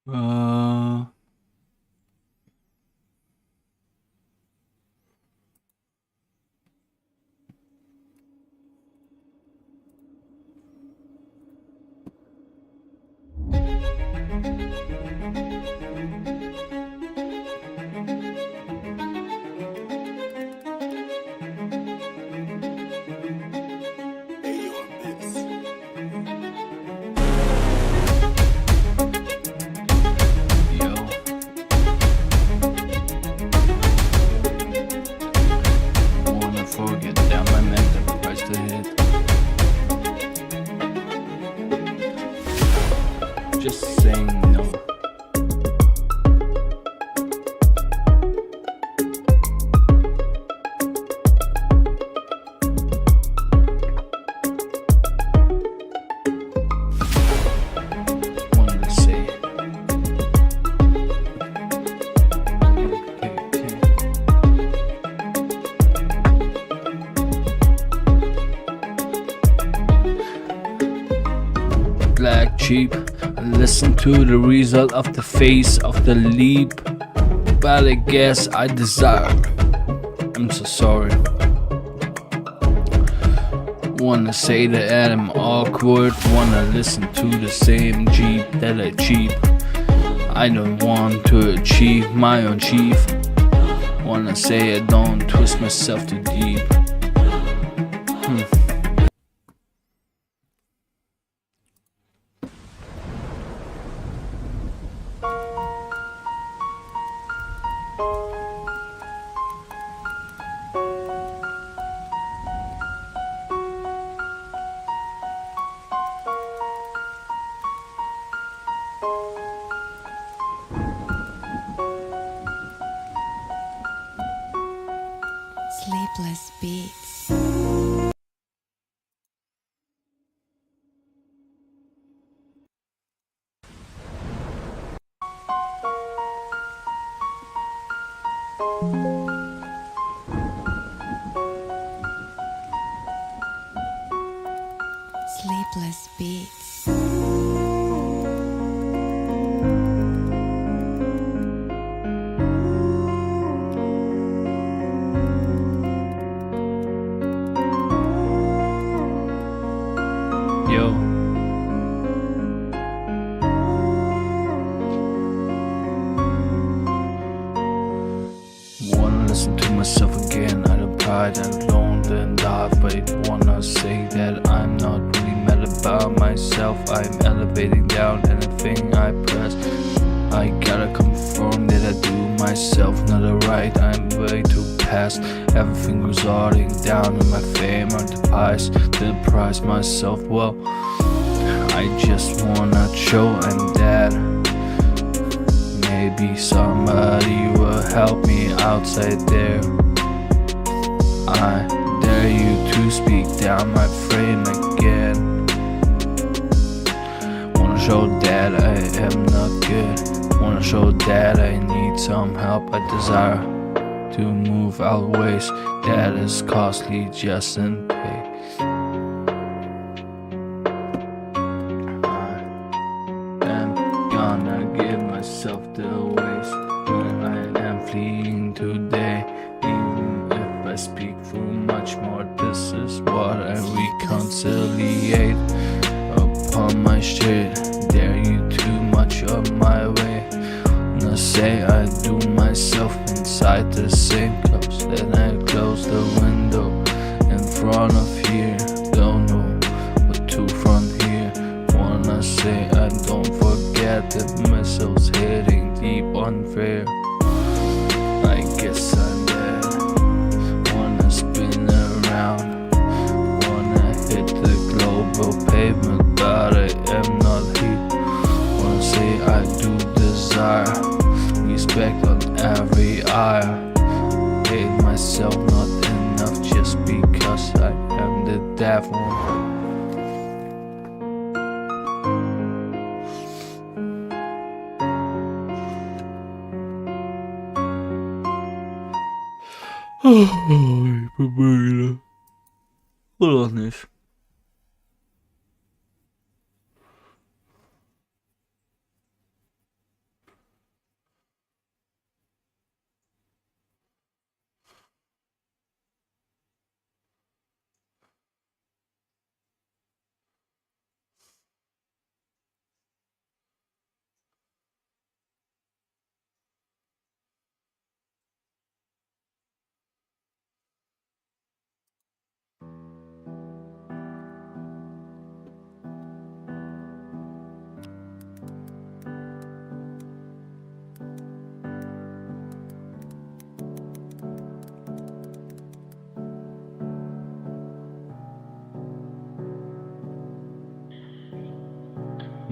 Uh, yo, wanna forget that my mental price to hit. Just saying no. Wanted to say. Black cheap. Listen to the result of the face of the leap. But I guess I desired. I'm so sorry. Wanna say that I'm awkward. Wanna listen to the same Jeep that I cheap. I don't want to achieve my own chief. Wanna say I don't twist myself too deep. Sleepless Beats. Sleepless Beats. Yo. Wanna listen to myself again. I don't pride and alone then die. But wanna say that I'm not really mad about myself. I'm elevating down anything I press. I gotta confirm that I do myself not alright. I'm way too past. Everything resulting down in my fame or deprive myself. Well, I just wanna show I'm dead. Maybe somebody will help me outside there. I dare you to speak down my frame again. Wanna show that I am not good. Wanna show that I need some help. I desire to move out ways that is costly just in pay. Gonna give myself the ways where I am fleeing today. Even if I speak for much more, this is what I reconciliate upon my shit. Dare you too much of my way. When I say I do myself inside the same clothes, then I close the window in front of here. Don't know what to front here. Wanna say I don't forget the missiles hitting deep unfair. I guess I'm dead. Wanna spin around. Wanna hit the global pavement, but I am not here. Wanna say I do desire respect on every eye. Hate myself not enough just because I am the devil. Ich bin müde. Oder nicht?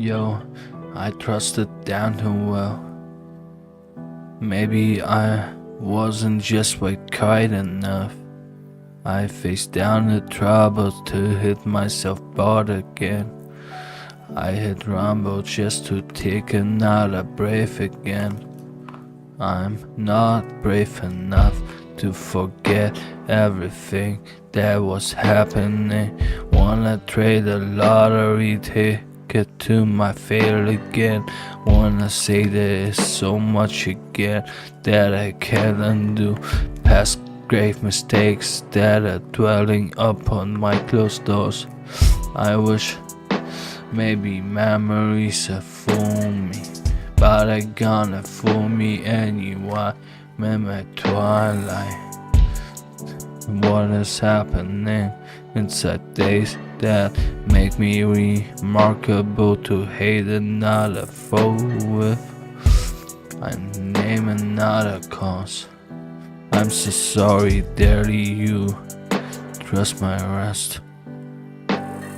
Yo, I trusted down too well. Maybe I wasn't just quite enough. I faced down the troubles to hit myself bored again. I hit rumble just to take another breath again. I'm not brave enough to forget everything that was happening. Wanna trade a lottery ticket to my fail again. Wanna say there is so much again that I can't undo. Past grave mistakes that are dwelling upon my closed doors. I wish maybe memories are fool me, but I gonna fool me anyway. My twilight. What is happening inside days that make me remarkable to hate another foe with? I name another cause. I'm so sorry, dearly you. Trust my rest.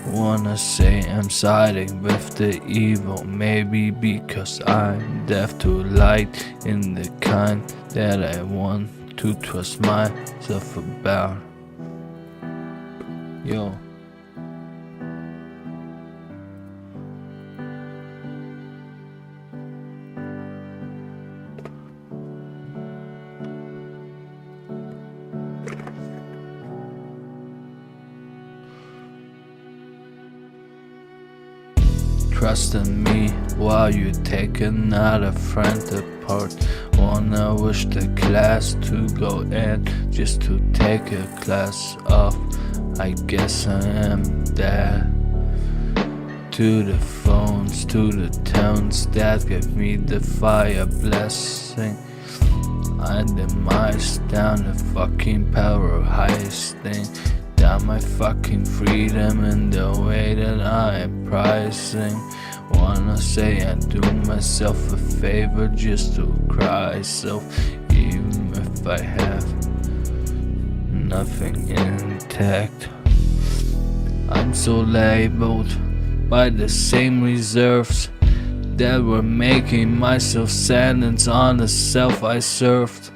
Wanna say I'm siding with the evil, maybe because I'm deaf to light in the kind that I want to trust myself about. Yo. Trust in me while you take another friend apart. Wanna wish the class to go in just to take a class off. I guess I am there. To the phones, to the tones that give me the fire blessing. I demise down the fucking power heisting. Down my fucking freedom in the way that I am pricing. Wanna say I do myself a favor just to cry self, even if I have nothing intact. I'm so labeled by the same reserves that were making myself sentence on the self I served.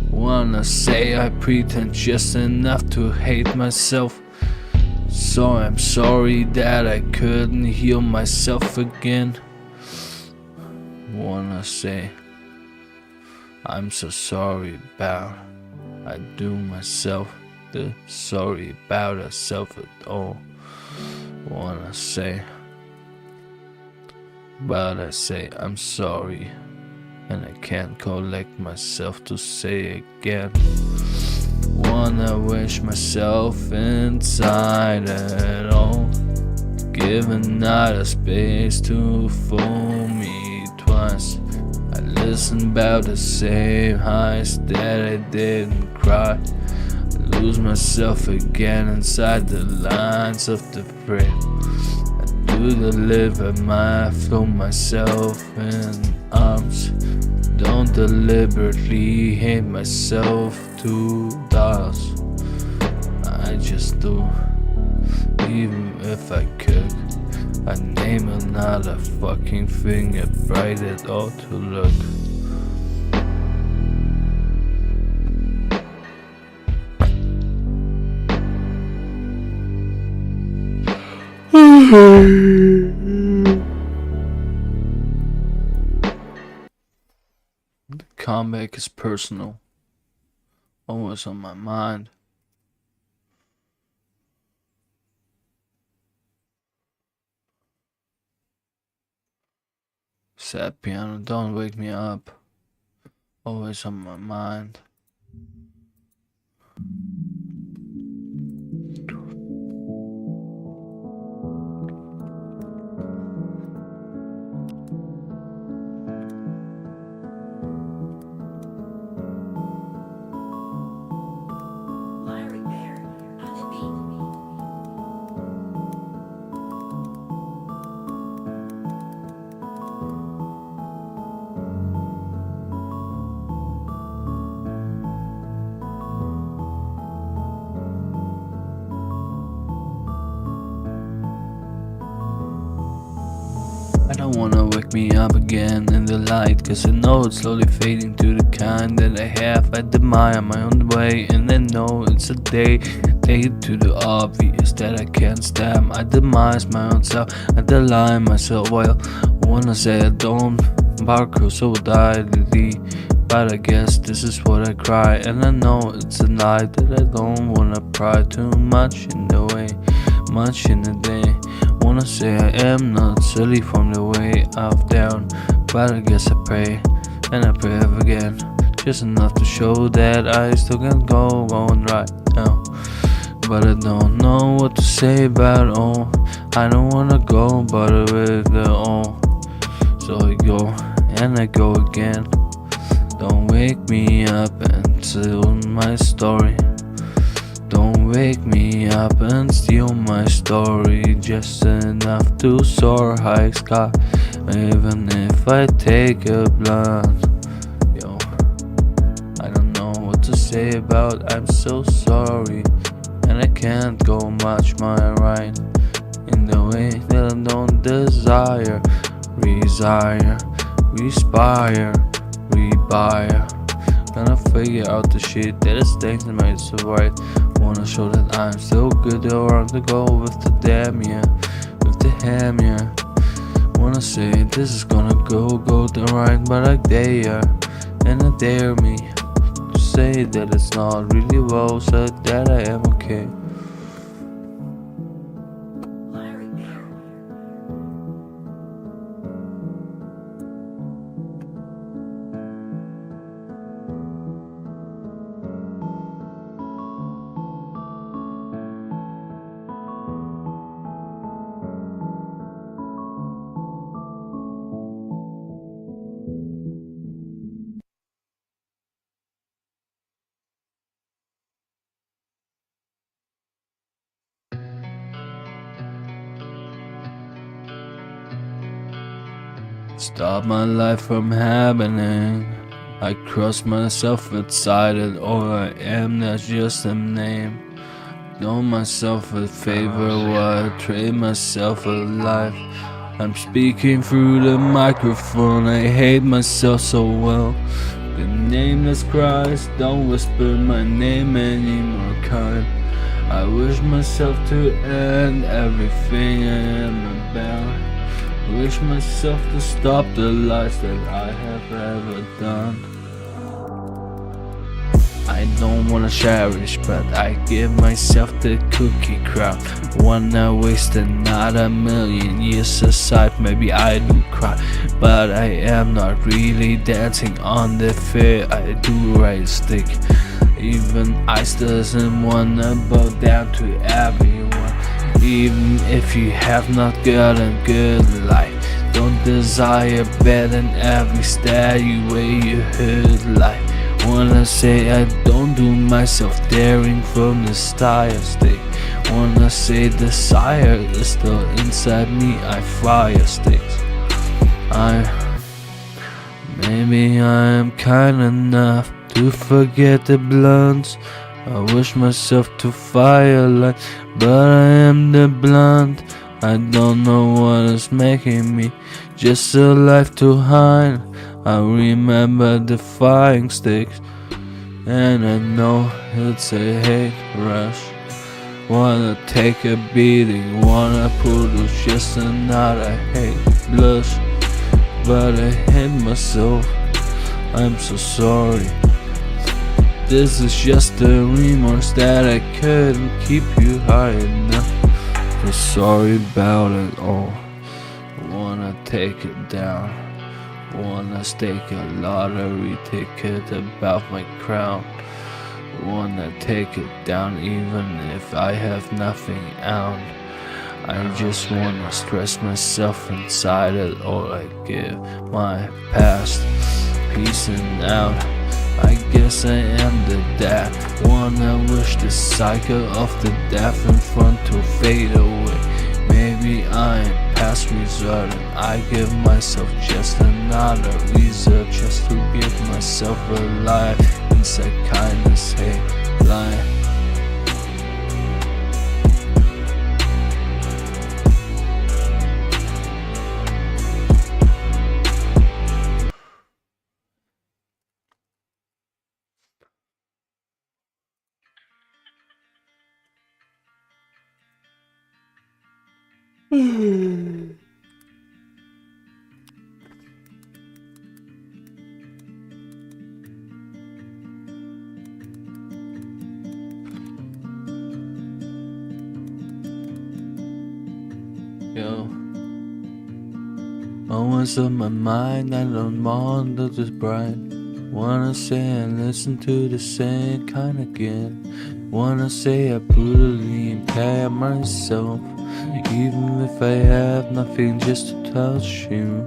Wanna say I pretend just enough to hate myself. So I'm sorry that I couldn't heal myself again. Wanna say I'm so sorry about I do myself the sorry about myself at all. Wanna say, but I say I'm sorry. And I can't collect myself to say again. Wanna wish myself inside at all. Give another space to fool me twice. I listen about the same highs that I didn't cry. I lose myself again inside the lines of the frame. To deliver my flow myself in arms. Don't deliberately hate myself to dust. I just do, even if I could. I name another fucking thing, a bright it ought to look. The comeback is personal, always on my mind. Sad piano, don't wake me up, always on my mind. don't wanna wake me up again in the light, cause I know it's slowly fading to the kind that I have. I admire my own way, and I know it's a day. Take it to the obvious that I can't stand. I demise my own self, I deny myself. Well, wanna say I don't bark so diedly, but I guess this is what I cry. And I know it's a night that I don't wanna pry too much in the way, much in the day. Wanna say I am not silly from the way I've down, but I guess I pray and I pray again, just enough to show that I still can go on right now. But I don't know what to say about it all. I don't wanna go but with it all. So I go and I go again. Don't wake me up and tell my story. Don't wake me up and steal my story. Just enough to soar high sky, even if I take a blunt. Yo, I don't know what to say about I'm so sorry, and I can't go much my right in the way that I don't desire, respire, gonna figure out the shit that is things that made it so right. Wanna show that I'm still good around to go with the damn yeah, with the ham yeah. Wanna say this is gonna go the right, but I dare, and I dare me to say that it's not really well said, that I am okay. Stop my life from happening. I cross myself outside it, all I am, that's just a name. Do myself a favor while I trade myself a life. I'm speaking through the microphone, I hate myself so well. The nameless cries, don't whisper my name anymore, kind. I wish myself to end everything I am about. Wish myself to stop the lies that I have ever done. I don't wanna cherish, but I give myself the cookie crown. Wanna waste another million years aside, maybe I do cry, but I am not really dancing on the fear I do right stick. Even ice doesn't wanna bow down to everyone. Even if you have not got a good life, don't desire better than every steady way you heard life. Wanna say I don't do myself daring from the style stick. Wanna say desire is still inside me, I fire sticks. Maybe I am kind enough to forget the blunts. I wish myself to firelight, but I am the blunt. I don't know what is making me just a life to hide. I remember the firing sticks, and I know it's a hate rush. Wanna take a beating, wanna produce just another hate blush, but I hate myself, I'm so sorry. This is just a remorse that I couldn't keep you high enough. So sorry about it all. Wanna take it down. Wanna stake a lottery ticket above my crown. Wanna take it down even if I have nothing out. I just wanna stress myself inside it, or I give my past piecing out. I guess I am the dad. Wanna wish the cycle of the death in front to fade away. Maybe I am past resort, and I give myself just another reason, just to give myself a life inside kindness, hate, lie. Yo, always on my mind, I don't want to just bright. Wanna say and listen to the same kind again. Wanna say I brutally impair myself, even if I have nothing just to touch you.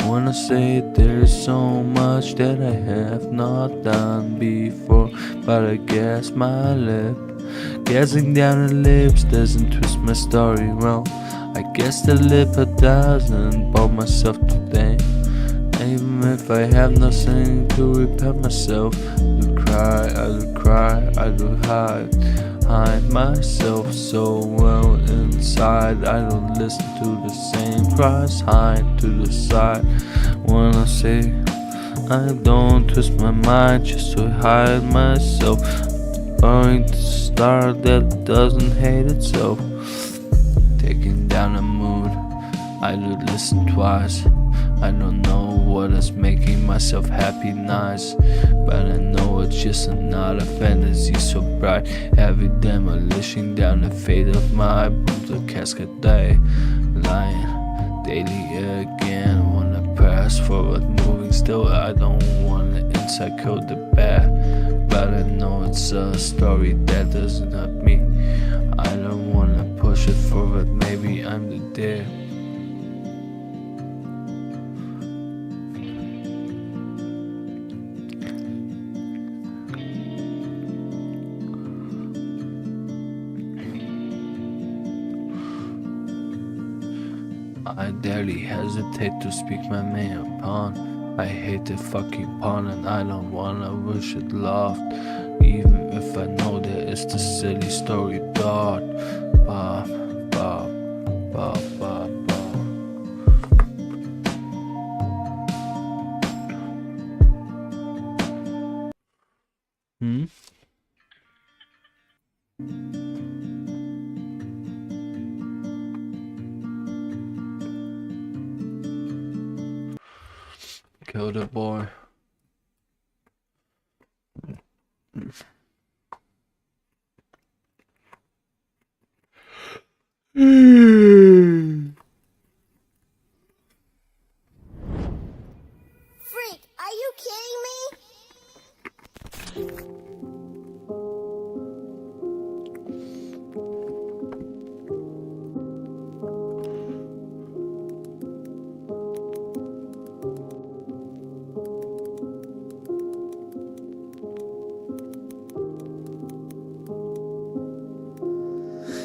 Wanna say there's so much that I have not done before, but I guess my lip, guessing down the lips doesn't twist my story well. I guess the lip doesn't bore myself today. Even if I have nothing to repair myself, I do cry, I do hide myself so well inside. I don't listen to the same cries, hide to the side. Wanna say I don't twist my mind just to hide myself. Going to start that doesn't hate itself. Taking down the mood, I do listen twice. I don't know what is making myself happy nice, but I know it's just another fantasy so bright. Heavy demolition down the fate of my brutal casket day. Lying daily again, wanna pass forward moving still. I don't wanna inside code the bad, but I know it's a story that doesn't help me. I don't wanna push it forward, maybe I'm the dead. I barely hesitate to speak my mind upon. I hate the fucking pun and I don't wanna wish it loved, even if I know that it's the silly story dot. Bob, Bob, Bob, Bob, Bob. Kill the boy. Freak, are you kidding me?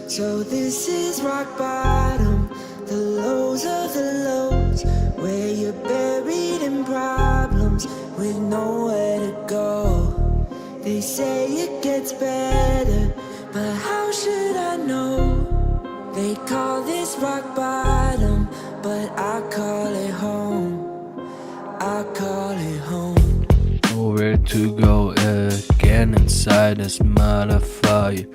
So this is rock bottom, the lows of the lows, where you're buried in problems with nowhere to go. They say it gets better, but how should I know? They call this rock bottom, but I call it home. I call it home. Nowhere to go again inside this motherfucker.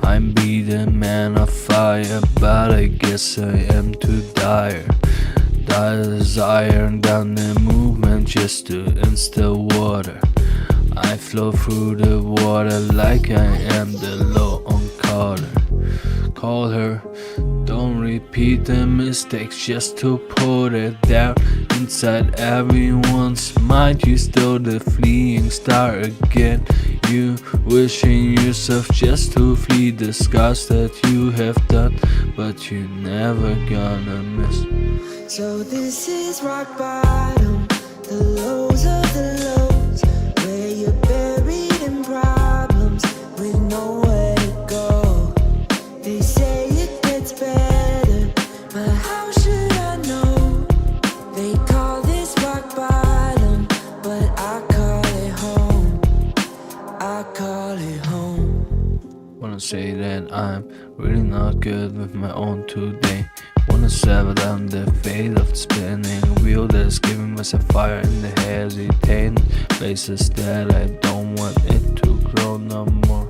I'm beaten man of fire, but I guess I am too dire. Desire down the movement just to instill water. I flow through the water like I am the law on Carter. Call her, don't repeat the mistakes just to put it down. Inside everyone's mind, you still the fleeing star again. You wishing yourself just to flee the scars that you have done, but you never gonna miss. So this is rock bottom, the lows of the lows, where you're buried in problems with nowhere to go. They say it gets better, but how should I know? They call this rock bottom, but I call it home. I call it home. Wanna say that I'm really not good with my own today. Wanna sever down the fate of the spinning wheel that's giving myself fire in the hesitating places that I don't want it to grow no more.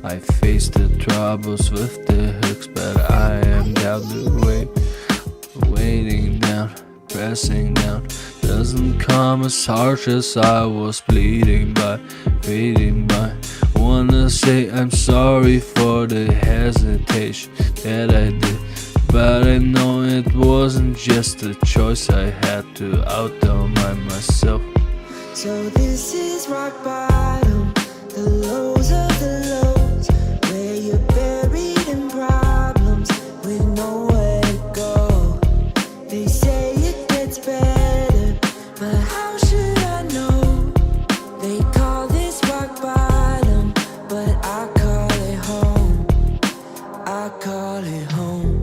I face the troubles with the hooks, but I am down the way. fading down, pressing down. Doesn't come as harsh as I was bleeding by, fading by. Wanna say I'm sorry for the hesitation that I did, but I know it wasn't just a choice. I had to outdone myself. So this is rock bottom, the lows of the lows, where you're buried in problems with nowhere to go. They say it gets better, but how should I know? They call this rock bottom, but I call it home. I call it home.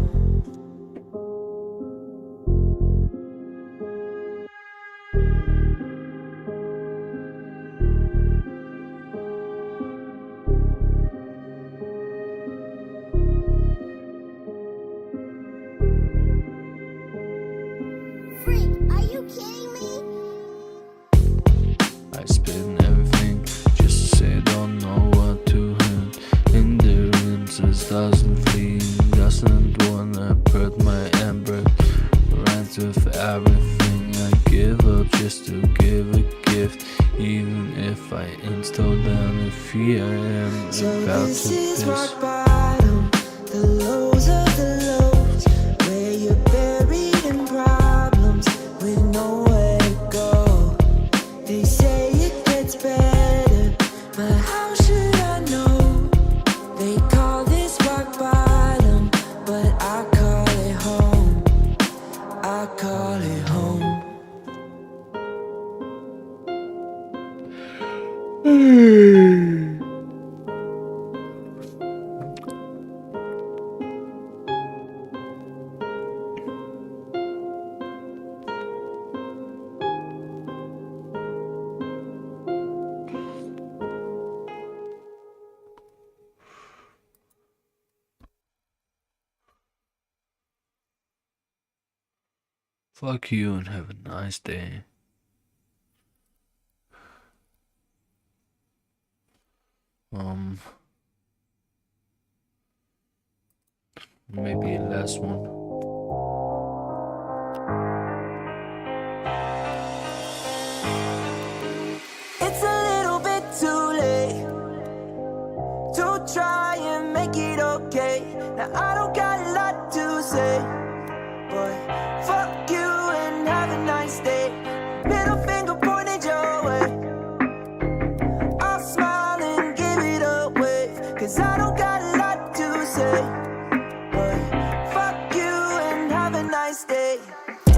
Freak, are you kidding me? I spin everything just to say I don't know what to hint. Hindrances doesn't flee, doesn't wanna hurt my ember. Rant with everything I give up just to give a gift. Even if I install down the fear I am So about this to is piss. rock bottom, the lows of the lows, where you're buried in problems with nowhere to go. They say it gets better, but how should I know? They call this rock bottom, but I call it home. I call it home. Fuck you and have a nice day. Maybe a last one. It's a little bit too late to try and make it okay. Now I don't got a lot to say, but fuck you and have a nice day. Middle finger pointed your way. I'll smile and give it away, cause I don't got a lot to say, but fuck you and have a nice day. I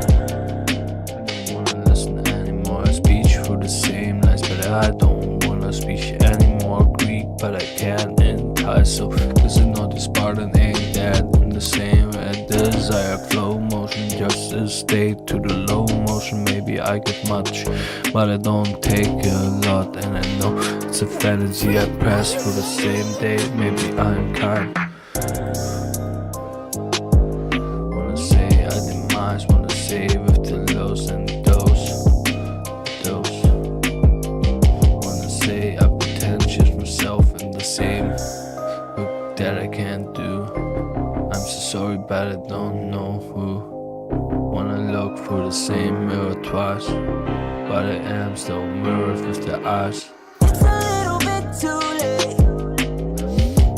don't wanna listen anymore. I speech for the same lies, but I don't wanna speak anymore. Greek, but I can't entice. So, cause I know this pardon ain't that in the same way. Desire flow motion, just a state to the low motion. Maybe I get much, but I don't take a lot. And I know it's a fantasy I press for the same day. Maybe I'm kind. Wanna say I demise, wanna say with the lows and those. Wanna say I pretentious myself in the same hook that I can't do. I'm so sorry, but I don't know who. Wanna look for the same mirror twice, but I am still mirrored with the eyes. It's a little bit too late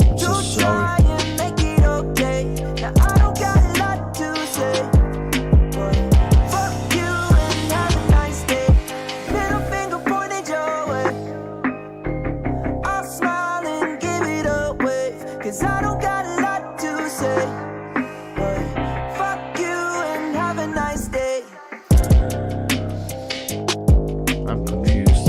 I'm so to sorry. try and make it okay. Now I don't got a lot to say, but fuck you and have a nice day. Middle finger pointed your way. I'll smile and give it away, cause I don't got a lot to say, but fuck you and have a nice day. I'm confused.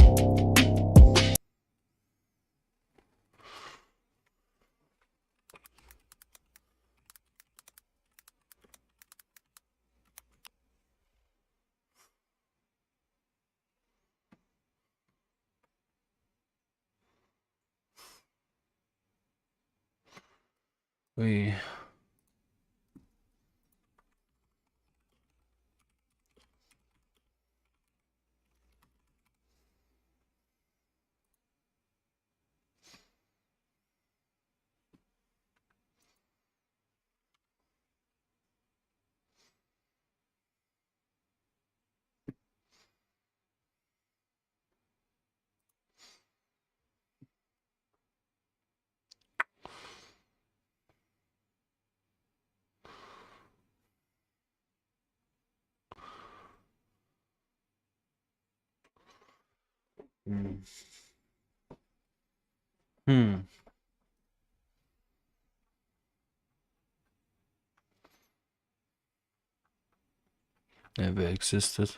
We Hmm. Hmm. Never existed.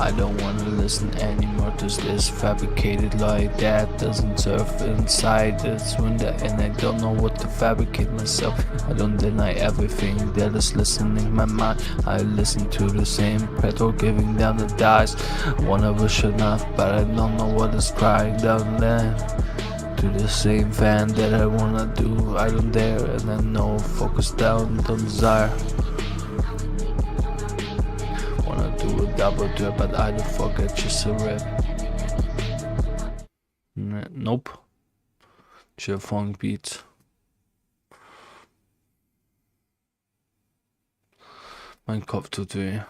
I don't wanna listen anymore to this fabricated lie that doesn't serve inside its window, and I don't know what to fabricate myself. I don't deny everything that is listening my mind. I listen to the same petrol giving down the dice. Wanna wish enough, but I don't know what is crying down there. To the same fan that I wanna do, I don't dare, and I know focus down, don't desire. Wanna do a double dip, but I don't forget just a rip. Nope. Chill funk beats. Mein Kopf tut weh.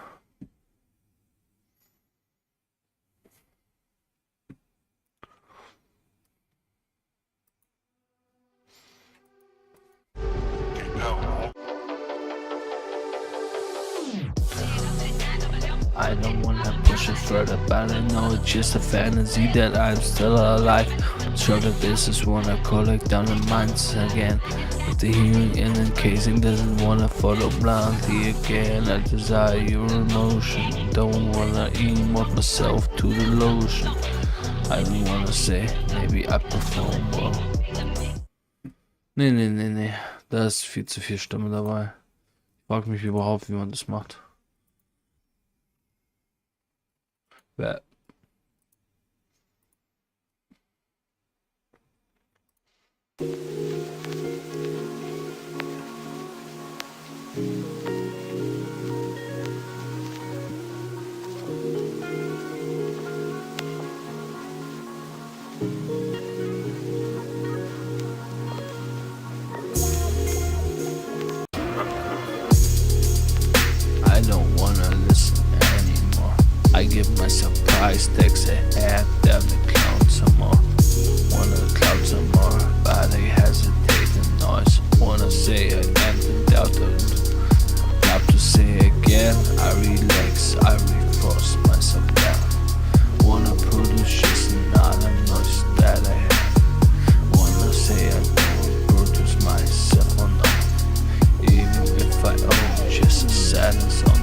I don't wanna push it further, but I know it's just a fantasy that I'm still alive. Sure that this is wanna collect down the minds again. With the hearing and encasing doesn't wanna follow blindly again. I desire your emotion, don't wanna emote myself to the lotion. I don't wanna say, maybe I perform well. Nee. Da ist viel zu viel Stimme dabei. Ich frag mich überhaupt, wie man das macht. Wer I don't wanna listen anymore. I give myself price tags ahead, damn the clown some more. Wanna cloud some more, but I hesitate the noise. Wanna say I am in doubt, doubt to say again. I relax, I reforce myself down. Wanna produce just another noise that I have. Wanna say I don't produce myself or not. Even if I own just a sadness on them.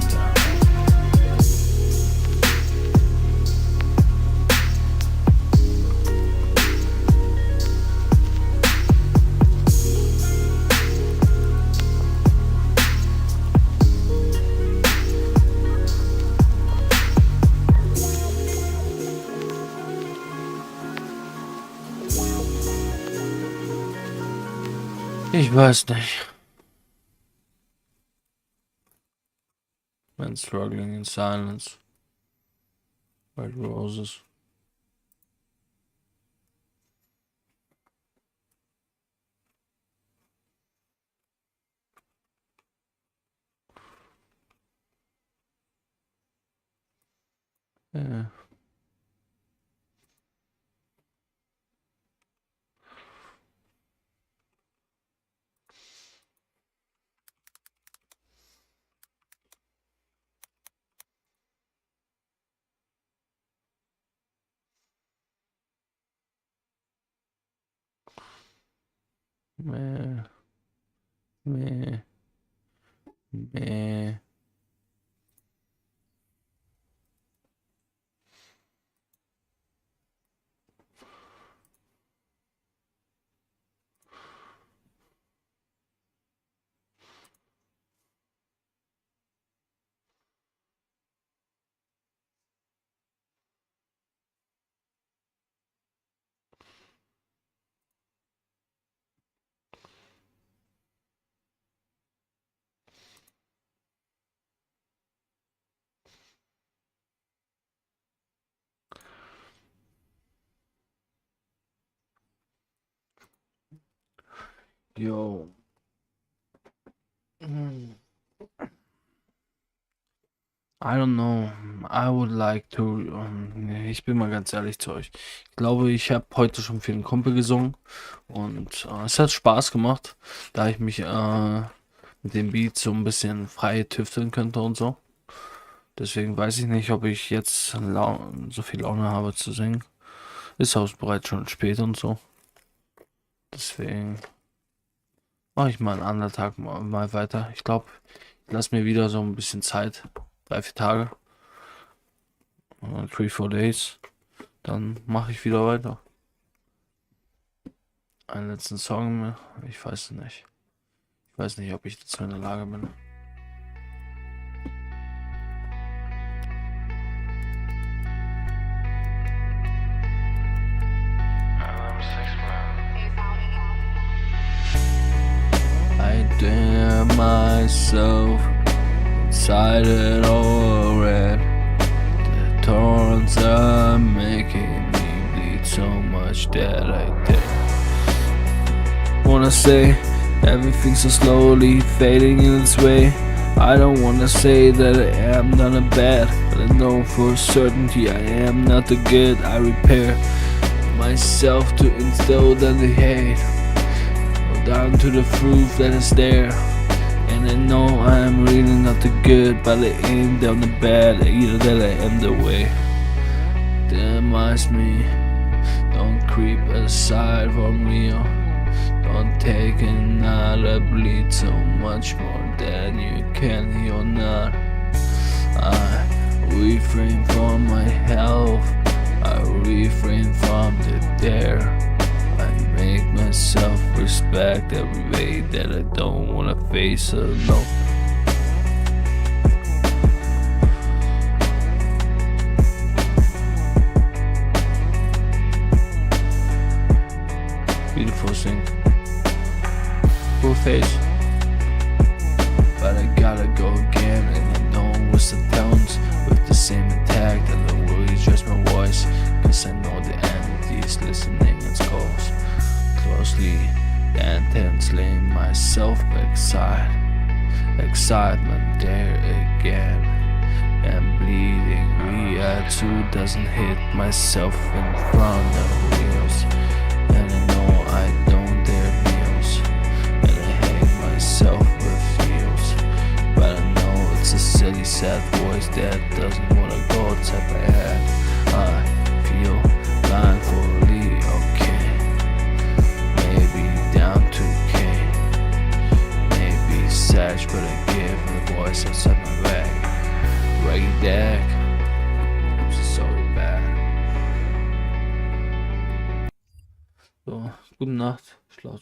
Ich weiß nicht. Man struggling in silence. Red roses. Yeah. Meh. Meh. Meh. Yo. I don't know. I would like to. Ich bin mal ganz ehrlich zu euch. Ich glaube, ich habe heute schon für einen Kumpel gesungen und es hat Spaß gemacht, da ich mich mit dem Beat so ein bisschen frei tüfteln könnte und so. Deswegen weiß ich nicht, ob ich jetzt so viel Laune habe zu singen. Ist auch bereits schon spät und so. Deswegen mache ich mal einen anderen Tag mal weiter. Ich glaube, ich lasse mir wieder so ein bisschen Zeit. 3-4 Tage. 3-4 days. Dann mache ich wieder weiter. Einen letzten Song mehr. Ich weiß es nicht. Ich weiß nicht, ob ich dazu in der Lage bin. I dare myself inside it all red. The thorns are making me bleed so much that I dare. Wanna say everything's so slowly fading in its way. I don't wanna say that I am not a bad, but I know for certainty I am not the good. I repair myself to instill that the hate. Down to the proof that it's there. And I know I am really not the good, but I ain't down the bad, either that I am the way. Demise me, don't creep aside from me. Don't take another bleed so much more than you can, you're not. I refrain from my health, I refrain from the dare. I make myself respect every way that I don't wanna face alone. Beautiful thing. Full face. But I gotta go again, and I know what's the tones with the same intact, and the world is just my voice. Cause I know the entity is listening and calls closely and intensely myself excitement there again, and bleeding re-attitude doesn't hit myself in front of wheels, and I know I don't dare meals, and I hate myself with heels, but I know it's a silly sad voice that doesn't wanna go outside my head. I feel blindfoldly okay, maybe down to K, maybe sad, but I give the voice outside my bag. Reggae deck, so bad. So, gute Nacht, schlaft